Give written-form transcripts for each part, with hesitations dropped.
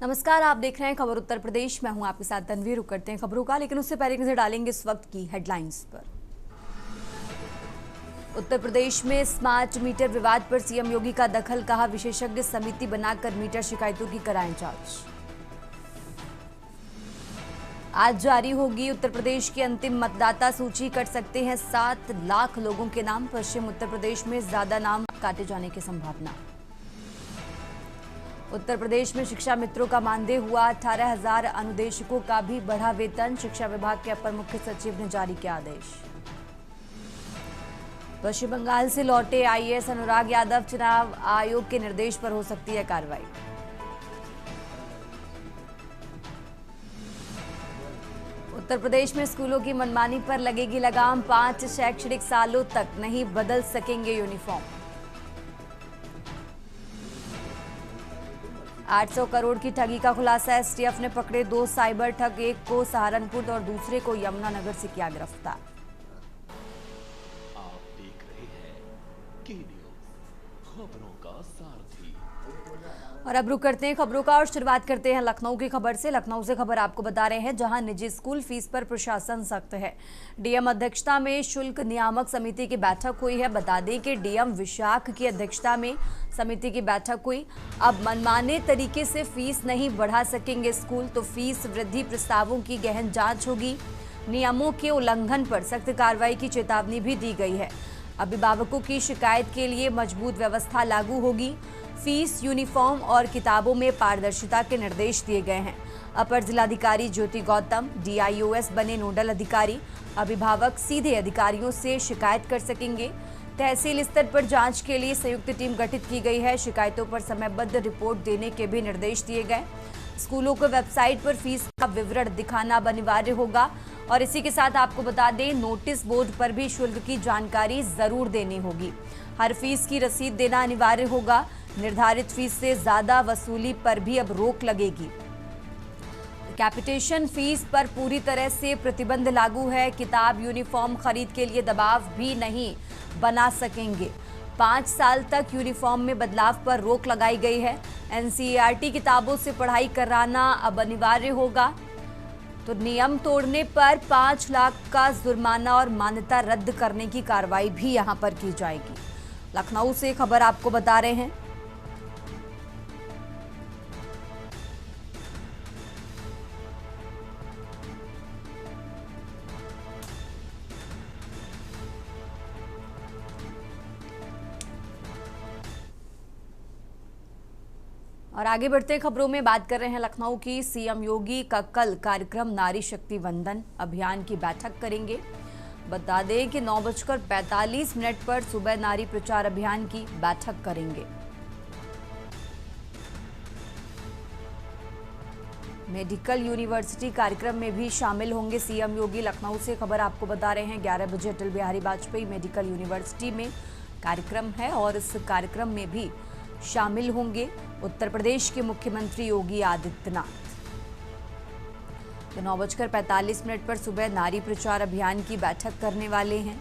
नमस्कार, आप देख रहे हैं खबर उत्तर प्रदेश। मैं हूं आपके साथ तनवीर। रुक करते हैं खबरों का, लेकिन उससे पहले नजर डालेंगे इस वक्त की हेडलाइंस पर। उत्तर प्रदेश में स्मार्ट मीटर विवाद पर सीएम योगी का दखल, कहा विशेषज्ञ समिति बनाकर मीटर शिकायतों की कराएं जांच। आज जारी होगी उत्तर प्रदेश की अंतिम मतदाता सूची, कट सकते हैं 7 लाख लोगों के नाम। पश्चिम उत्तर प्रदेश में ज्यादा नाम काटे जाने की संभावना। उत्तर प्रदेश में शिक्षा मित्रों का मानदेय हुआ 18,000, अनुदेशकों का भी बढ़ा वेतन। शिक्षा विभाग के अपर मुख्य सचिव ने जारी किया आदेश। पश्चिम बंगाल से लौटे आईएएस अनुराग यादव, चुनाव आयोग के निर्देश पर हो सकती है कार्रवाई। उत्तर प्रदेश में स्कूलों की मनमानी पर लगेगी लगाम, 5 शैक्षणिक सालों तक नहीं बदल सकेंगे यूनिफॉर्म। 800 करोड़ की ठगी का खुलासा, एसटीएफ ने पकड़े 2 साइबर ठग, एक को सहारनपुर और दूसरे को यमुनानगर से किया गिरफ्तार। आप देख रहे हैं के न्यूज़, खबरों का सारथी। और अब रुक करते हैं खबरों का और शुरुआत करते हैं लखनऊ की खबर से। लखनऊ से खबर आपको बता रहे हैं, जहां निजी स्कूल फीस पर प्रशासन सख्त है। डीएम अध्यक्षता में शुल्क नियामक समिति की बैठक हुई है। बता दें कि डीएम विशाख की अध्यक्षता में समिति की बैठक हुई। अब मनमाने तरीके से फीस नहीं बढ़ा सकेंगे स्कूल, तो फीस वृद्धि प्रस्तावों की गहन जांच होगी। नियमों के उल्लंघन पर सख्त कार्रवाई की चेतावनी भी दी गई है। अभिभावकों की शिकायत के लिए मजबूत व्यवस्था लागू होगी। फीस, यूनिफॉर्म और किताबों में पारदर्शिता के निर्देश दिए गए हैं। अपर जिलाधिकारी ज्योति गौतम डीआईओएस बने नोडल अधिकारी। अभिभावक सीधे अधिकारियों से शिकायत कर सकेंगे। तहसील स्तर पर जांच के लिए संयुक्त टीम गठित की गई है। शिकायतों पर समयबद्ध रिपोर्ट देने के भी निर्देश दिए गए। स्कूलों को वेबसाइट पर फीस का विवरण दिखाना अनिवार्य होगा। और इसी के साथ आपको बता दें, नोटिस बोर्ड पर भी शुल्क की जानकारी जरूर देनी होगी। हर फीस की रसीद देना अनिवार्य होगा। निर्धारित फीस से ज्यादा वसूली पर भी अब रोक लगेगी। कैपिटेशन फीस पर पूरी तरह से प्रतिबंध लागू है। किताब, यूनिफॉर्म खरीद के लिए दबाव भी नहीं बना सकेंगे। 5 साल तक यूनिफॉर्म में बदलाव पर रोक लगाई गई है। एनसीईआरटी किताबों से पढ़ाई कराना अब अनिवार्य होगा। तो नियम तोड़ने पर 5 लाख का जुर्माना और मान्यता रद्द करने की कार्रवाई भी यहां पर की जाएगी। लखनऊ से खबर आपको बता रहे हैं। और आगे बढ़ते खबरों में बात कर रहे हैं लखनऊ की। सीएम योगी का कल कार्यक्रम नारी शक्ति वंदन अभियान की बैठक करेंगे। बता दें कि 9:45 पर सुबह नारी प्रचार अभियान की बैठक करेंगे। मेडिकल यूनिवर्सिटी कार्यक्रम में भी शामिल होंगे सीएम योगी। लखनऊ से खबर आपको बता रहे हैं, 11 बजे अटल बिहारी वाजपेयी मेडिकल यूनिवर्सिटी में कार्यक्रम है और इस कार्यक्रम में भी शामिल होंगे उत्तर प्रदेश के मुख्यमंत्री योगी आदित्यनाथ। तो 9:45 पर सुबह नारी प्रचार अभियान की बैठक करने वाले हैं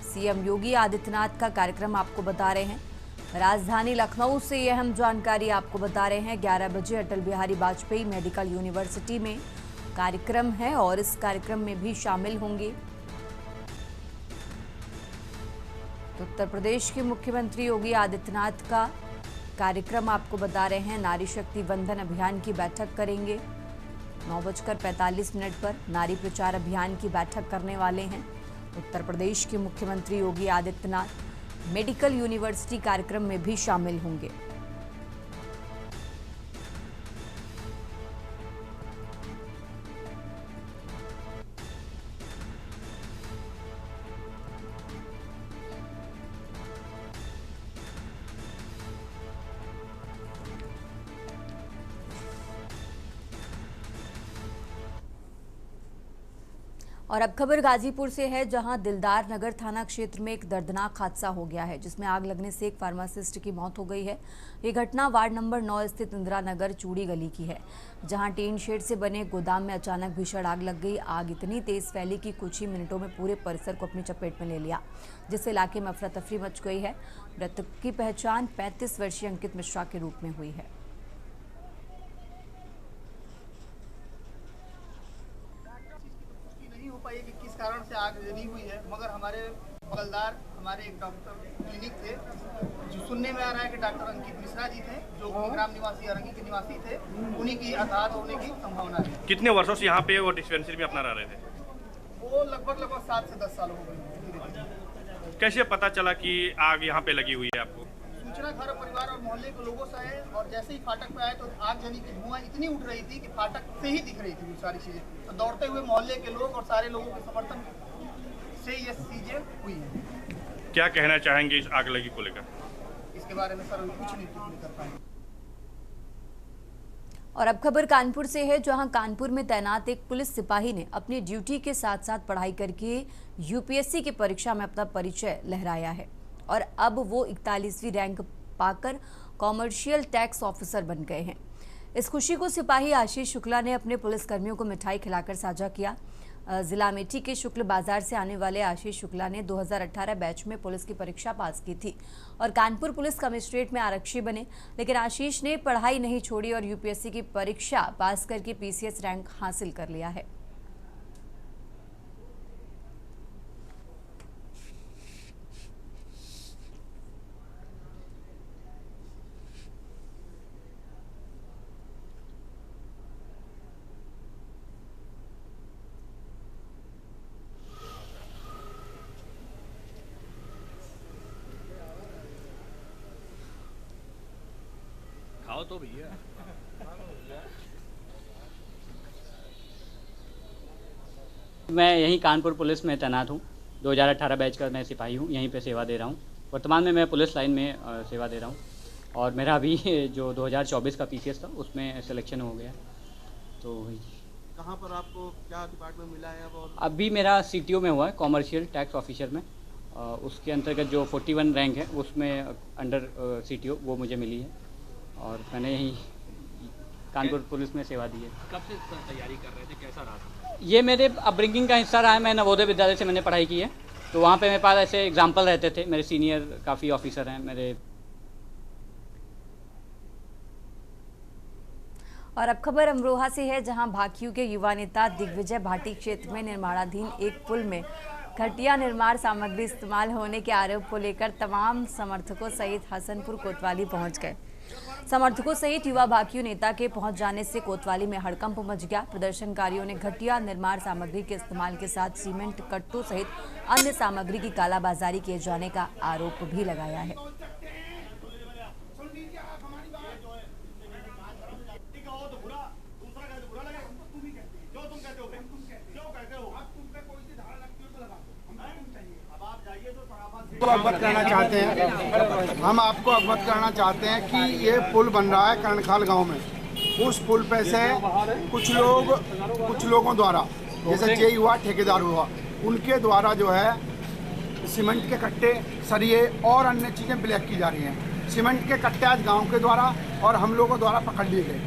सीएम योगी आदित्यनाथ। का कार्यक्रम आपको बता रहे हैं। राजधानी लखनऊ से यह अहम जानकारी आपको बता रहे हैं, 11 बजे अटल बिहारी वाजपेयी मेडिकल यूनिवर्सिटी में कार्यक्रम है और इस कार्यक्रम में भी शामिल होंगे उत्तर प्रदेश के मुख्यमंत्री योगी आदित्यनाथ। का कार्यक्रम आपको बता रहे हैं, नारी शक्ति वंदन अभियान की बैठक करेंगे। 9:45 पर नारी प्रचार अभियान की बैठक करने वाले हैं उत्तर प्रदेश के मुख्यमंत्री योगी आदित्यनाथ। मेडिकल यूनिवर्सिटी कार्यक्रम में भी शामिल होंगे। और अब खबर गाजीपुर से है, जहां दिलदार नगर थाना क्षेत्र में एक दर्दनाक हादसा हो गया है, जिसमें आग लगने से एक फार्मासिस्ट की मौत हो गई है। ये घटना वार्ड नंबर 9 स्थित इंदिरा नगर चूड़ी गली की है, जहां टीन शेड से बने गोदाम में अचानक भीषण आग लग गई। आग इतनी तेज फैली कि कुछ ही मिनटों में पूरे परिसर को अपनी चपेट में ले लिया, जिससे इलाके में अफरा तफरी मच गई है। मृतक की पहचान 35 वर्षीय अंकित मिश्रा के रूप में हुई है। कारण से आग लगी हुई है, मगर हमारे बगलदार हमारे एक डॉक्टर क्लिनिक थे, जो सुनने में आ रहा है कि डॉक्टर अंकित मिश्रा जी थे, जो ग्राम निवासी अरंगी के निवासी थे, उन्हीं की हताहत होने की संभावना है। कितने वर्षों से यहाँ पे वो डिस्पेंसरी में अपना रह रहे थे? वो लगभग 7 से 10 साल हो गए। कैसे पता चला कि आग यहाँ पे लगी हुई है आपको? सूचना घर परिवार और मोहल्ले के लोगों से है, और जैसे ही फाटक पे आए तो आग जली की धुआं इतनी उठ रही थी कि फाटक से ही दिख रही थी सारी चीजें। तो दौड़ते हुए मोहल्ले के लोग और सारे लोगों के समर्थन से ये चीजें हुई हैं। क्या कहना चाहेंगे इस आग लगी को लेकर? इसके बारे में सर कुछ नहीं कर पाएंगे। और अब खबर कानपुर से है, जहां कानपुर में तैनात एक पुलिस सिपाही ने अपनी ड्यूटी के साथ साथ पढ़ाई करके यूपीएससी की परीक्षा में अपना परिचय लहराया है और अब वो 41वीं रैंक पाकर कॉमर्शियल टैक्स ऑफिसर बन गए हैं। इस खुशी को सिपाही आशीष शुक्ला ने अपने पुलिसकर्मियों को मिठाई खिलाकर साझा किया। जिला अमेठी के शुक्ल बाजार से आने वाले आशीष शुक्ला ने 2018 बैच में पुलिस की परीक्षा पास की थी और कानपुर पुलिस कमिश्नरेट में आरक्षी बने, लेकिन आशीष ने पढ़ाई नहीं छोड़ी और यूपीएससी की परीक्षा पास करके पीसीएस रैंक हासिल कर लिया है। खाओ तो भैया। मैं यहीं कानपुर पुलिस में तैनात हूँ। 2018 बैच का मैं सिपाही हूँ, यहीं पे सेवा दे रहा हूँ। वर्तमान में मैं पुलिस लाइन में सेवा दे रहा हूँ और मेरा अभी जो 2024 का पीसीएस था उसमें सिलेक्शन हो गया। तो कहाँ पर आपको क्या डिपार्टमेंट मिला है अब? और अभी मेरा सीटीओ में हुआ है, कॉमर्शियल टैक्स ऑफिसर में। उसके अंतर्गत जो 41 रैंक है उसमें अंडर सीटीओ वो मुझे मिली है और मैंने यहीं कानपुर पुलिस में सेवा दी है। कब से तैयारी कर रहे थे, कैसा रहा? ये मेरे अपब्रिंगिंग का हिस्सा रहा है। मैं नवोदय विद्यालय से मैंने पढ़ाई की है, तो वहाँ पे मेरे पास ऐसे एग्जाम्पल रहते थे। मेरे सीनियर काफ़ी ऑफिसर हैं मेरे। और अब खबर अमरोहा से है, जहां भाकियू के युवा नेता दिग्विजय भाटी क्षेत्र में निर्माणाधीन एक पुल में घटिया निर्माण सामग्री इस्तेमाल होने के आरोप को लेकर तमाम समर्थकों सहित हसनपुर कोतवाली पहुंच गए। समर्थकों सहित युवा भाकियू नेता के पहुंच जाने से कोतवाली में हड़कंप मच गया। प्रदर्शनकारियों ने घटिया निर्माण सामग्री के इस्तेमाल के साथ सीमेंट कट्टों सहित अन्य सामग्री की कालाबाजारी किए जाने का आरोप भी लगाया है। अवगत करना चाहते हैं, हम आपको अवगत करना चाहते हैं कि ये पुल बन रहा है करणखाल गांव में। उस पुल पे से कुछ लोगों द्वारा, जैसे जे हुआ, ठेकेदार हुआ, उनके द्वारा जो है सीमेंट के कट्टे, सरिये और अन्य चीज़ें ब्लैक की जा रही हैं। सीमेंट के कट्टे आज गांव के द्वारा और हम लोगों द्वारा पकड़ लिए गए।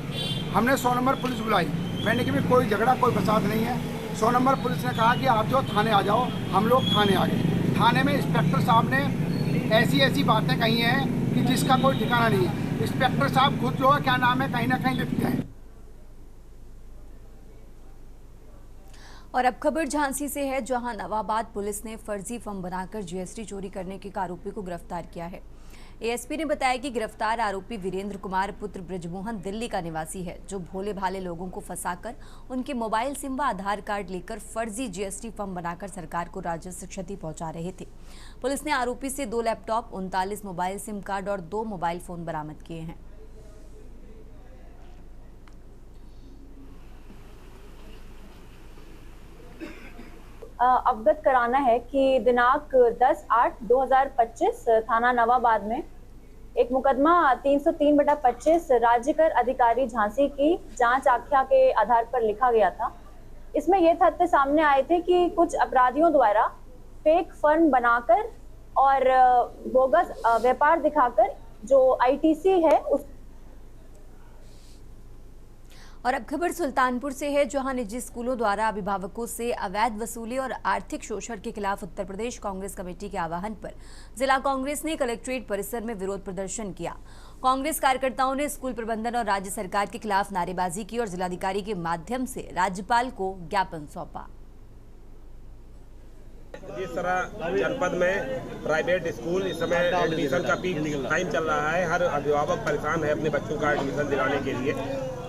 हमने 100 नंबर पुलिस बुलाई, मैंने कहा कोई झगड़ा कोई फसाद नहीं है। 100 नंबर पुलिस ने कहा कि आप जो थाने आ जाओ। हम लोग थाने आ गए। थाने में इंस्पेक्टर साहब ने ऐसी बातें कही हैं कि जिसका कोई ठिकाना नहीं है। इंस्पेक्टर साहब खुद जो है, क्या नाम है, कहीं ना कहीं लिखते हैं। और अब खबर झांसी से है, जहां नवाबाद पुलिस ने फर्जी फॉर्म बनाकर जीएसटी चोरी करने के एक आरोपी को गिरफ्तार किया है। एएसपी ने बताया कि गिरफ्तार आरोपी वीरेंद्र कुमार पुत्र ब्रजमोहन दिल्ली का निवासी है, जो भोले भाले लोगों को फंसाकर उनके मोबाइल सिम व आधार कार्ड लेकर फर्जी जीएसटी फॉर्म बनाकर सरकार को राजस्व क्षति पहुंचा रहे थे। पुलिस ने आरोपी से 2 लैपटॉप, 39 मोबाइल सिम कार्ड और 2 मोबाइल फोन बरामद किए हैं। अवगत कराना है कि दिनांक 10/8/2025 थाना नवाबाद में एक मुकदमा 303/25 राज्य कर अधिकारी झांसी की जांच आख्या के आधार पर लिखा गया था। इसमें ये तथ्य सामने आए थे कि कुछ अपराधियों द्वारा फेक फर्म बनाकर और बोगस व्यापार दिखाकर जो आईटीसी है उस। और अब खबर सुल्तानपुर से है, जहां निजी स्कूलों द्वारा अभिभावकों से अवैध वसूली और आर्थिक शोषण के खिलाफ उत्तर प्रदेश कांग्रेस कमेटी के आह्वान पर जिला कांग्रेस ने कलेक्ट्रेट परिसर में विरोध प्रदर्शन किया। कांग्रेस कार्यकर्ताओं ने स्कूल प्रबंधन और राज्य सरकार के खिलाफ नारेबाजी की और जिलाधिकारी के माध्यम से राज्यपाल को ज्ञापन सौंपा। जिस तरह जनपद में प्राइवेट स्कूल इस समय एडमिशन का पीक टाइम चल रहा है, हर अभिभावक परेशान है अपने बच्चों का एडमिशन दिलाने के लिए।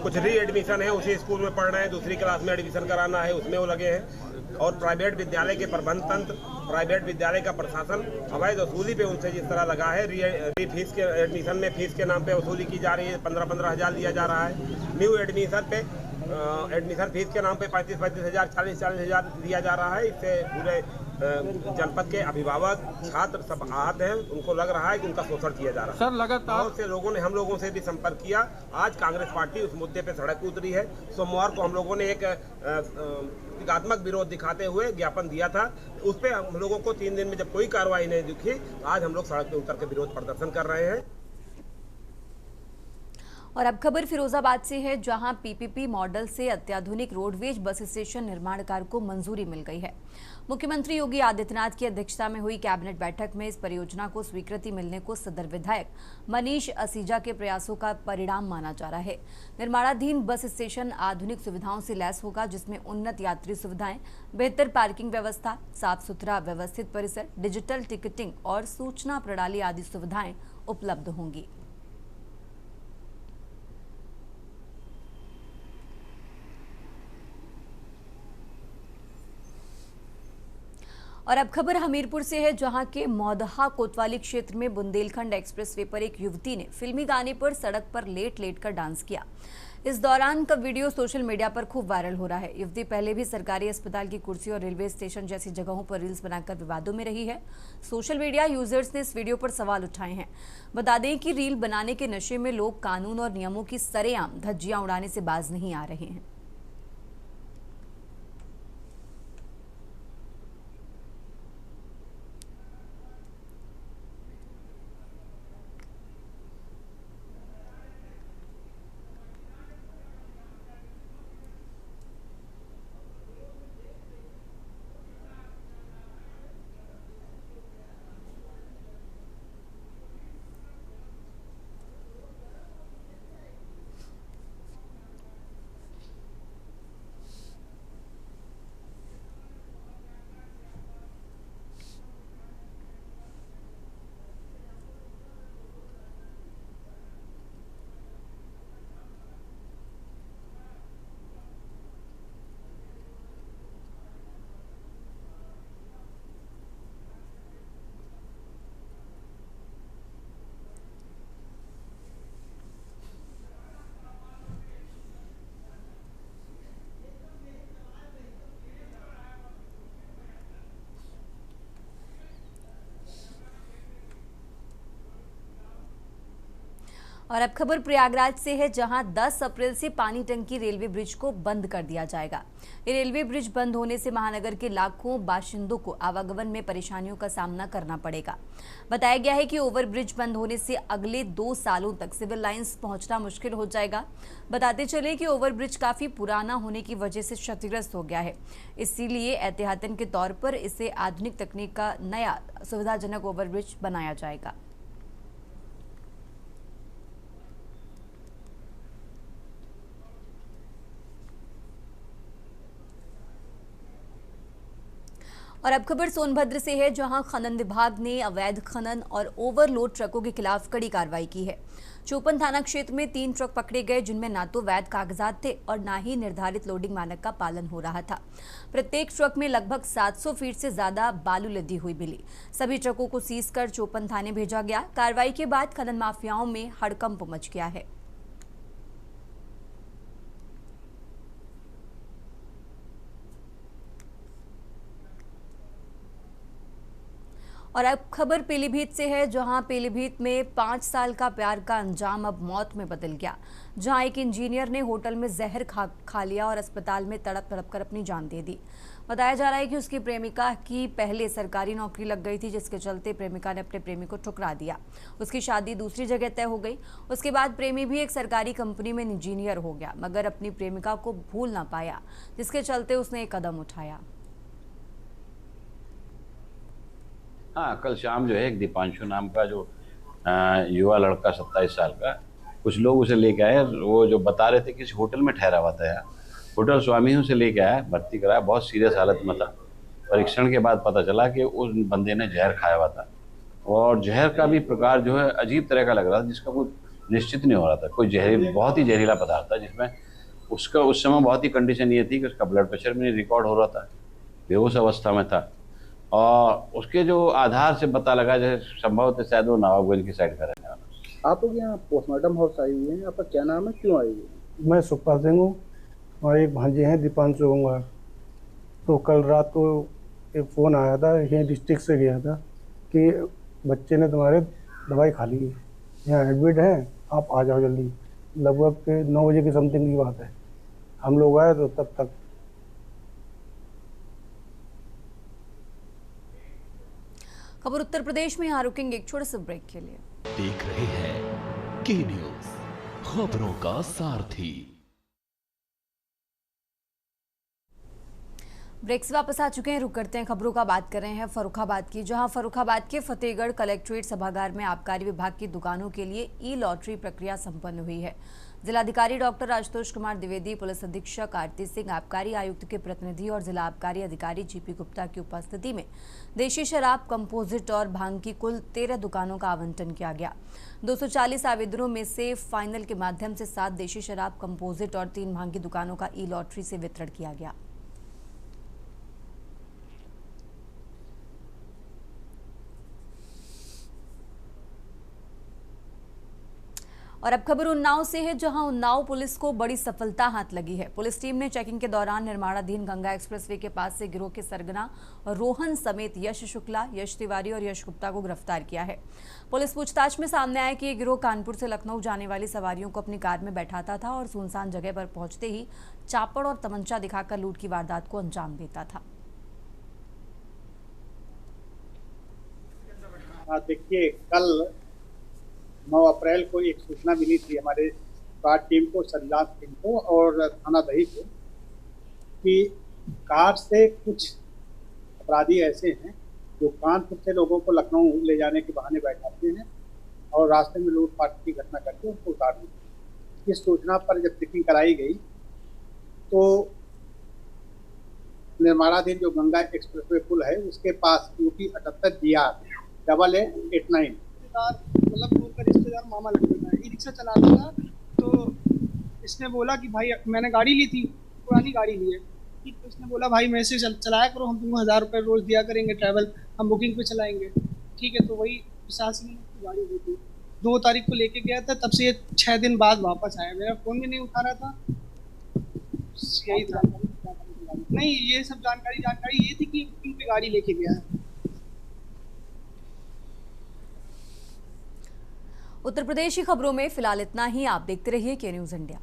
कुछ री एडमिशन है, उसी स्कूल में पढ़ रहे हैं, दूसरी क्लास में एडमिशन कराना है, उसमें वो लगे हैं। और प्राइवेट विद्यालय के प्रबंध तंत्र, प्राइवेट विद्यालय का प्रशासन अवैध वसूली पे उनसे जिस तरह लगा है, री फीस के एडमिशन में फीस के नाम पे वसूली की जा रही है, 15-15 हज़ार दिया जा रहा है। न्यू एडमिशन पे एडमिशन फीस के नाम पे 35-35 हज़ार, 40-40 हज़ार दिया जा रहा है। इससे पूरे जनपद के अभिभावक, छात्र सब आहत हैं। उनको लग रहा है कि उनका शोषण किया जा रहा है। सर लगातार बहुत से लोगों ने हम लोगों से भी संपर्क किया। आज कांग्रेस पार्टी उस मुद्दे पे सड़क पे उतरी है। सोमवार को हम लोगों ने एक प्रतीकात्मक विरोध दिखाते हुए ज्ञापन दिया था। उस पर हम लोगों को 3 दिन में जब कोई कार्रवाई नहीं दिखी, आज हम लोग सड़क पे उतर के विरोध प्रदर्शन कर रहे हैं। और अब खबर फिरोजाबाद से है, जहां पीपीपी मॉडल से अत्याधुनिक रोडवेज बस स्टेशन निर्माण कार्य को मंजूरी मिल गई है। मुख्यमंत्री योगी आदित्यनाथ की अध्यक्षता में हुई कैबिनेट बैठक में इस परियोजना को स्वीकृति मिलने को सदर विधायक मनीष असीजा के प्रयासों का परिणाम माना जा रहा है। निर्माणाधीन बस स्टेशन आधुनिक सुविधाओं से लैस होगा, जिसमें उन्नत यात्री सुविधाएं, बेहतर पार्किंग व्यवस्था, साफ सुथरा व्यवस्थित परिसर, डिजिटल टिकटिंग और सूचना प्रणाली आदि सुविधाएं उपलब्ध होंगी। और अब खबर हमीरपुर से है, जहां के मौदहा कोतवाली क्षेत्र में बुंदेलखंड एक्सप्रेसवे पर एक युवती ने फिल्मी गाने पर सड़क पर लेट लेट कर डांस किया। इस दौरान का वीडियो सोशल मीडिया पर खूब वायरल हो रहा है। युवती पहले भी सरकारी अस्पताल की कुर्सी और रेलवे स्टेशन जैसी जगहों पर रील्स बनाकर विवादों में रही है। सोशल मीडिया यूजर्स ने इस वीडियो पर सवाल उठाए हैं। बता दें कि रील बनाने के नशे में लोग कानून और नियमों की सरेआम धज्जियां उड़ाने से बाज नहीं आ रहे हैं। और अब खबर प्रयागराज से है, जहां 10 अप्रैल से पानी टंकी रेलवे ब्रिज को बंद कर दिया जाएगा। ये रेलवे ब्रिज बंद होने से महानगर के लाखों बाशिंदों को आवागमन में परेशानियों का सामना करना पड़ेगा। बताया गया है कि ओवर ब्रिज बंद होने से अगले 2 सालों तक सिविल लाइंस पहुंचना मुश्किल हो जाएगा। बताते चले कि ओवर ब्रिज काफी पुराना होने की वजह से क्षतिग्रस्त हो गया है, इसीलिए एहतियातन के तौर पर इसे आधुनिक तकनीक का नया सुविधाजनक ओवर ब्रिज बनाया जाएगा। और अब खबर सोनभद्र से है, जहां खनन विभाग ने अवैध खनन और ओवरलोड ट्रकों के खिलाफ कड़ी कार्रवाई की है। चोपन थाना क्षेत्र में 3 ट्रक पकड़े गए, जिनमें ना तो वैध कागजात थे और ना ही निर्धारित लोडिंग मानक का पालन हो रहा था। प्रत्येक ट्रक में लगभग 700 फीट से ज्यादा बालू लदी हुई मिली। सभी ट्रकों को सीज कर चोपन थाने भेजा गया। कार्रवाई के बाद खनन माफियाओं में हड़कंप मच गया है। और अब खबर पीलीभीत से है, जहां पीलीभीत में 5 साल का प्यार का अंजाम अब मौत में बदल गया। जहां एक इंजीनियर ने होटल में जहर खा लिया और अस्पताल में तड़प तड़प कर अपनी जान दे दी। बताया जा रहा है कि उसकी प्रेमिका की पहले सरकारी नौकरी लग गई थी, जिसके चलते प्रेमिका ने अपने प्रेमी को ठुकरा दिया। उसकी शादी दूसरी जगह तय हो गई। उसके बाद प्रेमी भी एक सरकारी कंपनी में इंजीनियर हो गया, मगर अपनी प्रेमिका को भूल ना पाया, जिसके चलते उसने एक कदम उठाया। हाँ, कल शाम जो है एक दीपांशु नाम का जो युवा लड़का 27 साल का, कुछ लोग उसे लेके आए। वो जो बता रहे थे किसी होटल में ठहरा हुआ था, होटल स्वामी उसे लेके आया, भर्ती कराया, बहुत सीरियस हालत में था। परीक्षण के बाद पता चला कि उस बंदे ने जहर खाया हुआ था, और जहर का भी प्रकार जो है अजीब तरह का लग रहा था, जिसका कोई निश्चित नहीं हो रहा था। कोई बहुत ही जहरीला पदार्थ था, जिसमें उसका उस समय बहुत ही कंडीशन ये थी कि उसका ब्लड प्रेशर भी नहीं रिकॉर्ड हो रहा था, बेहोश अवस्था में था, और उसके जो आधार से पता लगा जैसे संभवतः शायद वो नवाबगंज की साइड का रहने वाला। आप लोग यहाँ पोस्टमार्टम हाउस आई हुई हैं, आपका क्या नाम है, क्यों आई हुई है? मैं सुखपाल सिंह हूँ और एक भांजे हैं दीपांशु गंगा। तो कल रात को एक फ़ोन आया था, यहीं डिस्ट्रिक्ट से गया था कि बच्चे ने तुम्हारे दवाई खा ली है, यहाँ एडमिट है, आप आ जाओ जल्दी। लगभग 9 बजे की समथिंग की बात है। हम लोग आए तो तब तक खबर उत्तर प्रदेश में, यहाँ रुकेंगे एक छोटे से ब्रेक के लिए। देख रहे हैं के न्यूज़, खबरों का सारथी। ब्रेक से वापस आ चुके हैं, रुक करते हैं खबरों का। बात कर रहे हैं फर्रुखाबाद की, जहां फर्रुखाबाद के फतेहगढ़ कलेक्ट्रेट सभागार में आबकारी विभाग की दुकानों के लिए ई लॉटरी प्रक्रिया संपन्न हुई है। जिलाधिकारी डॉक्टर आशुतोष कुमार द्विवेदी, पुलिस अधीक्षक आरती सिंह, आबकारी आयुक्त के प्रतिनिधि और जिला आबकारी अधिकारी जीपी गुप्ता की उपस्थिति में देशी शराब, कंपोजिट और भांग की कुल 13 दुकानों का आवंटन किया गया। 240 आवेदनों में से फाइनल के माध्यम से 7 देशी शराब, कंपोजिट और 3 भांग की दुकानों का ई लॉटरी से वितरण किया गया। और अब खबर उन्नाव से है, जहां उन्नाव पुलिस को बड़ी सफलता हाथ लगी है। पुलिस टीम ने चेकिंग के दौरान निर्माणाधीन गंगा एक्सप्रेसवे के पास से गिरोह के सरगना रोहन समेत यश शुक्ला, यश तिवारी और यश गुप्ता को गिरफ्तार किया है। पुलिस पूछताछ में सामने आया कि ये गिरोह कानपुर से लखनऊ जाने वाली सवारियों को अपनी कार में बैठाता था और सुनसान जगह पर पहुंचते ही चापड़ और तमंचा दिखाकर लूट की वारदात को अंजाम देता था। देखिए, कल 9 अप्रैल को एक सूचना मिली थी हमारे स्क्वाड टीम को, संजात टीम को और थाना दही को, कि कार से कुछ अपराधी ऐसे हैं जो कानपुर से लोगों को लखनऊ ले जाने के बहाने बैठाते हैं और रास्ते में लूटपाट की घटना करके उनको उतार देते हैं। इस सूचना पर जब चेकिंग कराई गई तो निर्माणाधीन जो गंगा एक्सप्रेसवे पुल है उसके पास UP 78 GR 8889 मतलब दूर का रिश्तेदार मामा लगता था, ई रिक्शा चलाता था। तो इसने बोला कि भाई, मैंने गाड़ी ली थी, पुरानी गाड़ी ली है, ठीक। तो इसने बोला भाई मेरे से चलाया करो, हम तुमको 1000 रुपये रोज दिया करेंगे, ट्रैवल हम बुकिंग पे चलाएंगे, ठीक है। तो वही प्रशासन की गाड़ी हुई थी, 2 तारीख को लेके गया था, तब से 6 दिन बाद वापस आया। मेरा फोन भी नहीं उठा रहा था, यही था। नहीं, ये सब जानकारी ये थी कि बुकिंग पे गाड़ी लेके गया है। उत्तर प्रदेश की खबरों में फिलहाल इतना ही। आप देखते रहिए के न्यूज़ इंडिया।